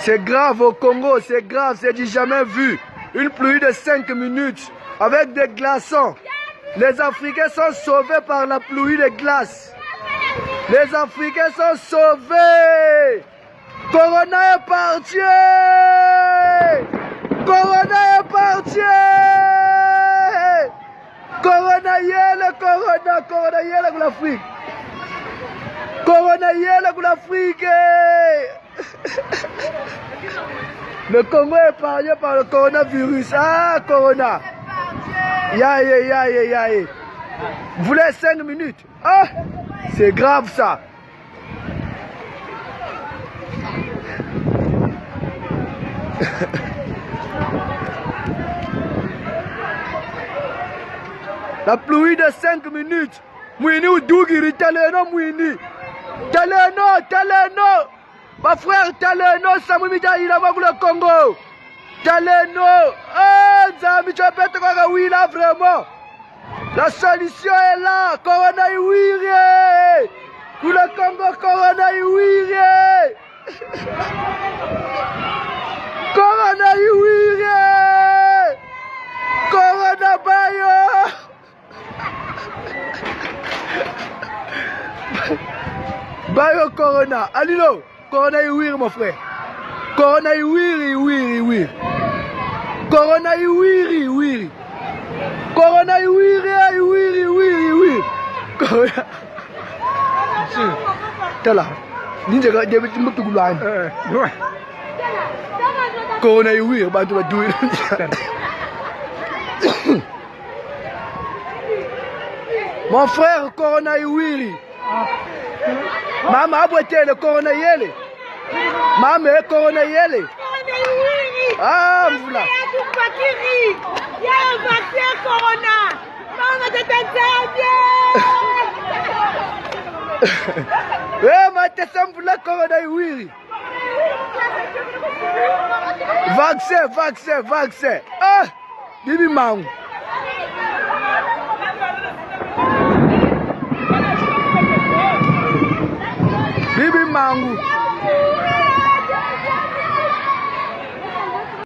C'est grave au Congo, c'est grave, c'est du jamais vu. Une pluie de 5 minutes avec des glaçons. Les Africains sont sauvés par la pluie de glace. Les Africains sont sauvés. Corona est parti. Corona est parti. Corona yele, corona yele pour l'Afrique. Corona yele pour l'Afrique. Le Congo est épargné par le coronavirus. Ah, Corona. Yaye. Vous voulez 5 minutes? Ah, c'est grave ça. La pluie de 5 minutes. Mouini ou Dougiri, Taleno, Mouini. Taleno. Ma frère Taleno, Samoumita, il a vu le Congo. Taleno. Ah, Zami, tu as peut-être encore oui là vraiment. La solution est là. Corona Iwiri. Pour le Congo, Corona Iwiri. Corona Iwiri. Corona Bayo. Bayo Corona. Alilo. Corona Iwiri, mon frère. Corona Iwiri. Corona Iwiri. Corona Iwiri. Corona. Tala. Ninja ga debe timbutu gulani. Corona Iwiri, bantu ba do it. Mon frère, Corona Iwiri. Mama abote le Corona yele. Mama Corona yele. Ah, voilà. Il y a un vaccin Corona. Maman de Eh, ma tête pour la Corona Iwiri. Vaccin. Ah, Bibi Mang. Bibi Mangu.